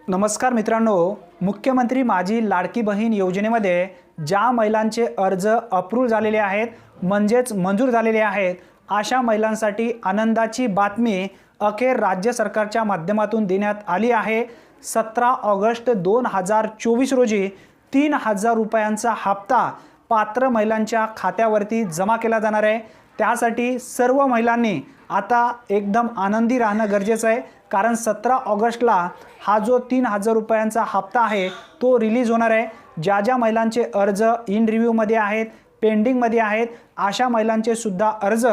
नमस्कार मित्रांनो, मुख्यमंत्री माझी लाडकी बहीण योजनेमध्ये ज्या महिलांचे अर्ज अप्रूव्ह झालेले आहेत म्हणजेच मंजूर झालेले आहेत अशा महिलांसाठी आनंदाची बातमी अखेर राज्य सरकारच्या माध्यमातून देण्यात आली आहे। 17 ऑगस्ट 2024 रोजी 3000 रुपयांचा हप्ता पात्र महिलांच्या खात्यावरती जमा केला जाणार आहे। त्यासाठी सर्व महिलांनी आता एकदम आनंदी राहणं गरजेचं आहे, कारण 17 ऑगस्टला हा जो 3000 रुपयांचा हप्ता आहे तो रिलीज होणार आहे। ज्या ज्या महिलांचे अर्ज इन रिव्ह्यूमध्ये आहेत, पेंडिंगमध्ये आहेत, अशा महिलांचे सुद्धा अर्ज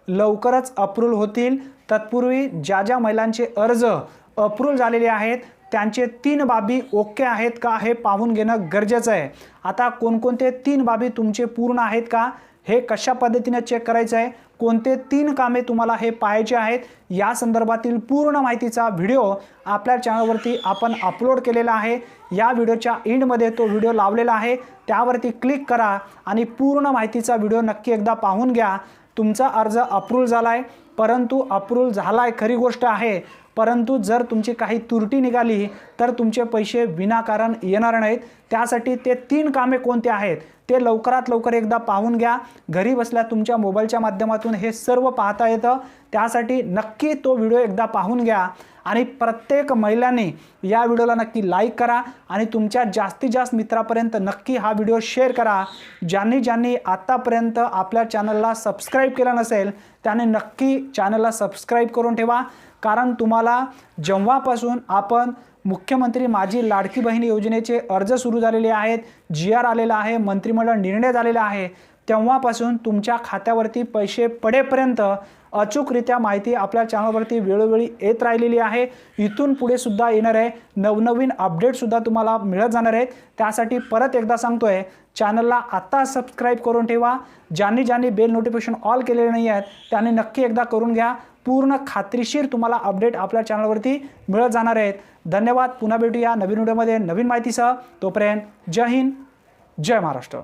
लवकरच अप्रूव्ह होतील। तत्पूर्वी ज्या ज्या महिलांचे अर्ज अप्रूव्ह झालेले आहेत त्यांचे 3 बाबी ओके आहेत का हे पाहून घेणं गरजेचं आहे। आता कोणकोणते 3 बाबी तुमचे पूर्ण आहेत का हे कशा पद्धतीने चेक करायचं आहे, कोणते 3 कामे तुम्हाला हे पाहायचे आहेत, या संदर्भातील पूर्ण माहितीचा व्हिडिओ आपल्या चॅनलवरती आपण अपलोड केलेला आहे। या व्हिडिओच्या एंडमध्ये तो व्हिडिओ लावलेला आहे, त्यावरती क्लिक करा आणि पूर्ण माहितीचा व्हिडिओ नक्की एकदा पाहून घ्या। तुमचा अर्ज अप्रूव्ह झालाय, परंतु अप्रूव्ह झालाय खरी गोष्ट आहे, परंतु जर तुमची काही त्रुटी निघाली तर तुमचे पैसे विनाकारण येणार नाहीत। त्यासाठी ते 3 कामे कोणते आहेत ते लवकरात लवकर एकदा पाहून घ्या। घरी बसल्या तुमच्या मोबाईलच्या माध्यमातून हे सर्व पाहता येतं, त्यासाठी नक्की तो व्हिडिओ एकदा पाहून घ्या आणि प्रत्येक महिलांनी या व्हिडिओला नक्की लाईक करा आणि तुमच्या जास्तीत जास्त मित्रांपर्यंत नक्की हा व्हिडिओ शेअर करा। ज्यांनी आतापर्यंत आपल्या चॅनलला सबस्क्राइब केलं नसेल त्याने नक्की चॅनलला सबस्क्राइब करून ठेवा, कारण तुम्हाला जेव्हापासून आपण मुख्यमंत्री माझी लाडकी बहीण योजनेचे अर्ज सुरू झालेले आहेत, GR आलेला आहे, मंत्रिमंडळ निर्णय झालेला आहे, तेव्हापासून तुमच्या खात्यावरती पैसे पडेपर्यंत अचूकरित्या माहिती आपल्या चॅनलवरती वेळोवेळी येत राहिलेली आहे। इथून पुढे सुद्धा येणार आहे, नवनवीन अपडेट सुद्धा तुम्हाला मिळत जाणार आहेत। त्यासाठी परत एकदा सांगतोय, चॅनलला आता सबस्क्राइब करून ठेवा। ज्यांनी बेल नोटिफिकेशन ऑल केलेले नाही आहेत त्यांनी नक्की एकदा करून घ्या। पूर्ण खात्रीशीर तुम्हाला अपडेट आपल्या चॅनलवरती मिळत जाणार आहेत। धन्यवाद। पुन्हा भेटूया नवीन व्हिडिओमध्ये नवीन माहितीसह। तोपर्यंत जय हिंद, जय महाराष्ट्र।